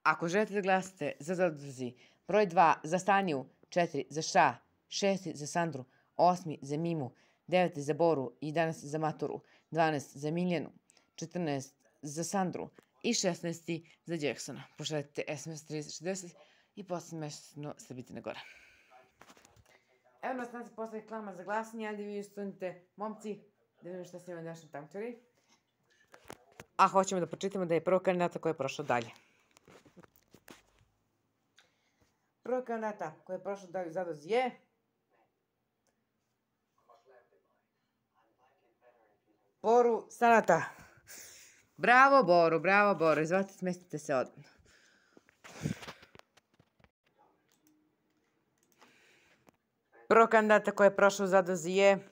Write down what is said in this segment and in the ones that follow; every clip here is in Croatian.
Ako želite da glasate za Zadozi, broj 2 za Staniju, 4 za Ša, 6 za Sandru, 8 za Mimu, 9 za Boru, 11 za Maturu, 12 za Miljanu, 14 za Sandru i 16 za Jacksona. Pošaljite SMS 3060 i posljednje mesečno Srbitina Gora. Evo nas nas postaje klama za glasanje, ali vi ustanite, momci, da vidimo šta se ima našem takmičari. A hoćemo da počitamo da je prvo kandidata koji je prošao dalje. Prvo kandidata koji je prošao dalje Zadoz je... Boru Sanata. Bravo Boru, izvolite, smestite se odmah. Prvo kandidata koji je prošao Zadoz je...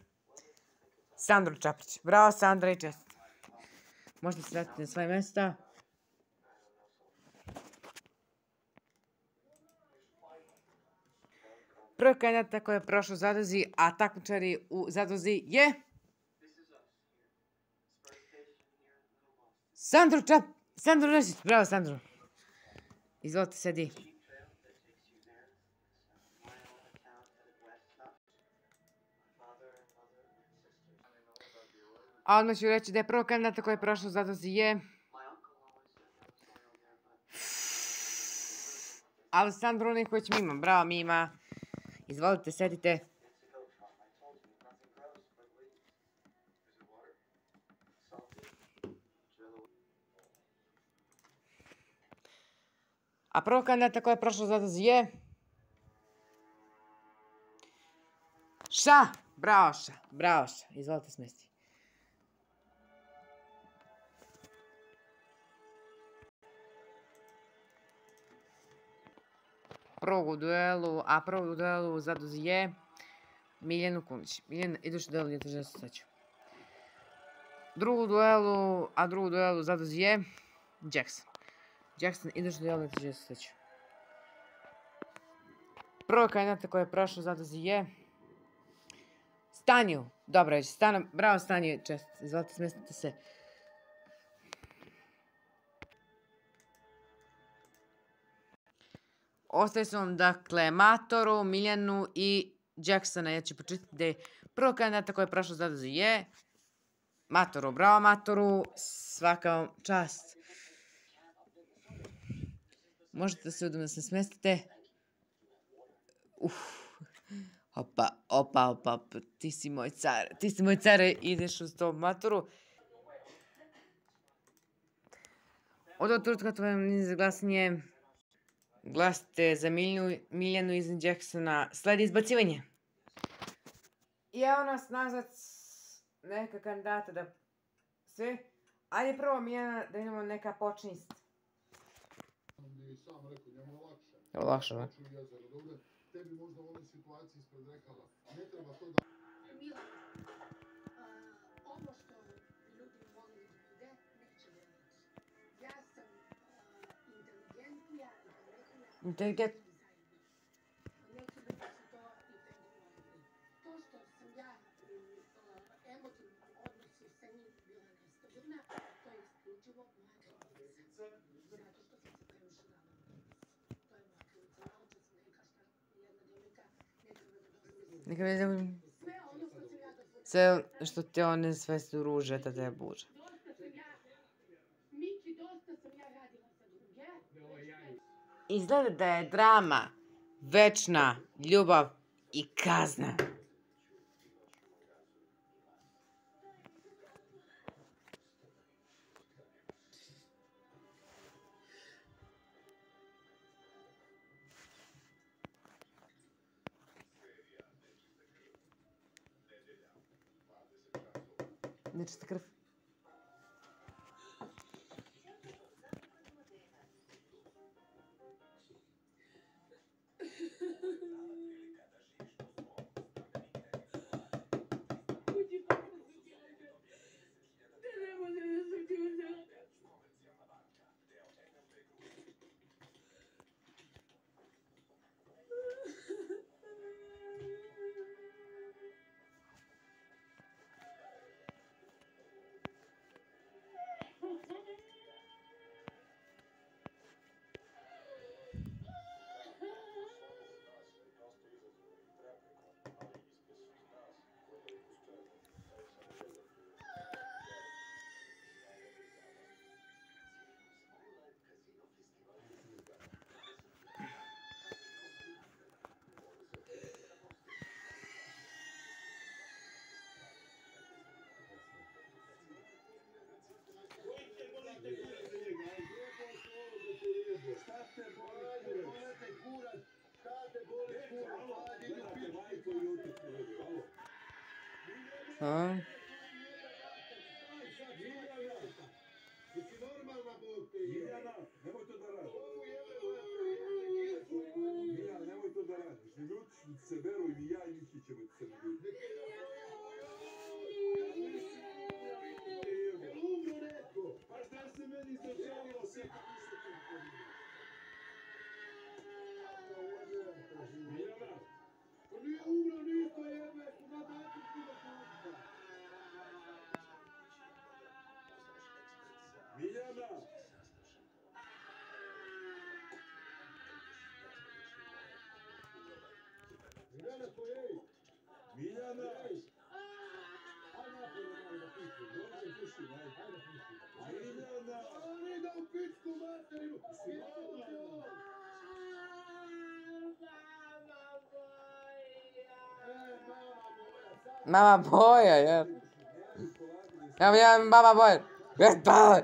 Sandro Čaplić. Bravo Sandra i čest. Možete se vratiti na svoje mjesta. Prvo kandidata koji je prošao Zadozi, a takmičari u Zadozi je... Sandro Rešić, bravo Sandro. Izvolite, sedi. A odmah ću reći da je prvo kandidata koji je prošao Zadozi je... Aleksandro Nikolić Mima, bravo Mima. Izvolite, sedite. A prvo kandidata koji je prošao Zadozi je... Ša, bravo Ša, izvolite smesti. Prvog u duelu Zadozi je... Miljanu Kunić. Miljana, ideš u duelu, nije tražila se sveću. Drugu duelu Zadozi je... Jackson, ideš u duelu, nije tražila se sveću. Prvo kandidata koji je prošao Zadozi je... Stanju. Dobro reći, bravo Stanju, čest. Izvolite, smestite se. Ostaje su vam, dakle, Matoru, Miljanu i Jacksona. Ja ću počitati da je prvo kandidata koji je prošao Zadozi je... Matoru, bravo Matoru, svaka vam čast. Možete da se udobno se smestite. Opa, ti si moj care, ideš uz to Matoru. Od ovog trenutka to vam nije za glasanje. Glasite za Miljanu iz Jacksona. Sledi izbacivanje. I evo nas nazad neka kandidata da sve. Ali prvo Miljana da imamo neka počinist. Evo lakše, ne? Tebi možda u ovoj situaciji ispred rekala, ne treba to da... Mila, ovo što ljudi vole da vide, neće da vidi. Ja sam inteligentnija i pametnija... Inteligentnija? Neki ljudi su to i pregovorili. To što sam ja emotivno odnosi sa njim bila nestabilna, to je isključivo moja krivica. Zato što sam se previše dala. To je moja krivica. Malo čas sam rekla šta jedna djevojka ne treba da dozvoli. Neka ne znam. Sve što te one sve su ruže, da te buže. Miki, dosta sam ja radila za druge. Izgleda da je drama večna ljubav i kazna. Nečista krv. Nemoj to da radiš. Miljana, nemoj to da radiš. Ne ljuti se, veruj mi, ja i Miki ćemo se ne ljuti. Pa šta se meni začelilo sve kad nisam to povidio? Miljana! Pa nije umro ništa jebe, kuda dati ti da pušta. Miljana! Miljana, pojej! Miljana! Ajde napolje malo da piši. Dođe, puši, ajde puši. Miljana! Ali da u pičku materiju! Mama boja, ja. Evo ja, mama boja. Pala.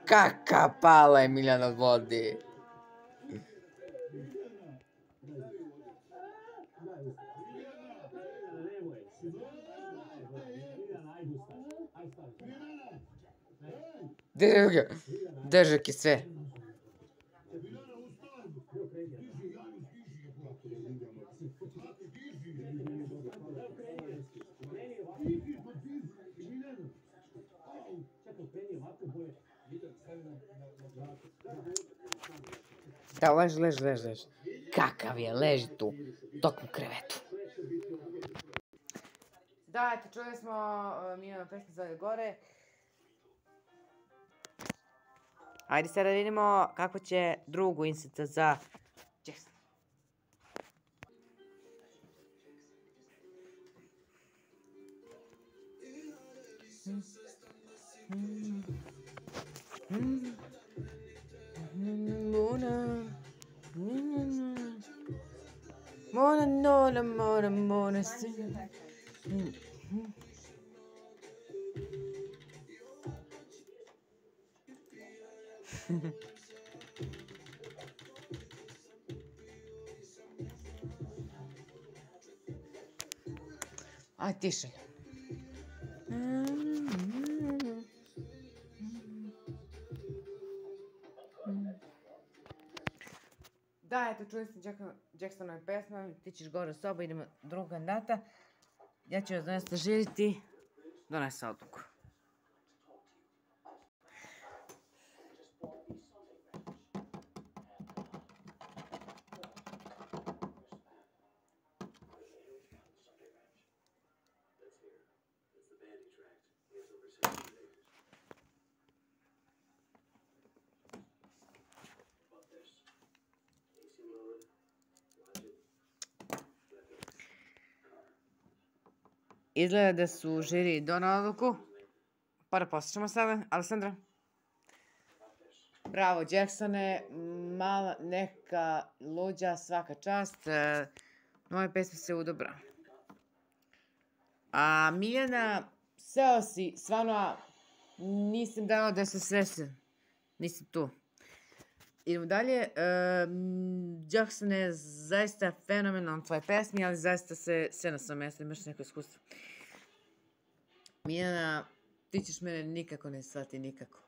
Kaka pala je Miljana od vodi. Držak je sve. Da, leži. Kakav je, leži tu, dok u krevetu. Da, eto, čuli smo Miljana pesmu zove gore. Ajde sad da vidimo kako će drugu inseta za Jackson. Mona, Aj, tiše. Da, eto, čuli ste Jacksonove pesme, ti ćeš gore u sobu, idemo drugog kandidata. Ja ću vas danas želiti, donese odluku. Izgleda da su žiri donali odluku. Pa da poslušamo sada. Alessandra. Bravo, Jacksone. Mala neka luđa, svaka čast. Moje pesme se udobra. A Miljana, seo si, stvarno, nisam dao da se srese. Nisam tu. Idemo dalje. Jackson je zaista fenomenalan tvoje pesmi, ali zaista se sve na svom mjestu, imaš neko iskustvo. Miljana, ti ćeš mene nikako ne shvati, nikako.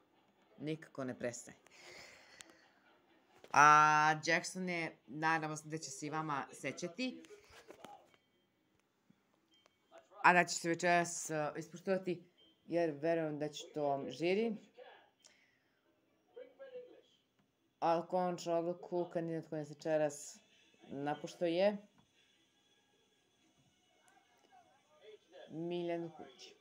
Nikako ne prestaje. A Jackson je, nadamo se da će se i vama sećati. A da će se večeras ispoštovati, jer verujem da će to žiri. Ali konačno odluku kandidat koji se večeras napuštao je Miljan Kuć.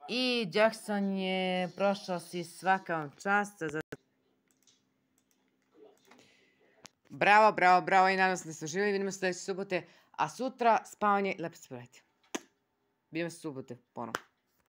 I Jackson je prošao si svaka vam čast. Bravo i nadam se da ste živjeli. Vidimo se sljedeće subote. A sutra spavanje, lepo se pravite. Vidimo se subote ponovno.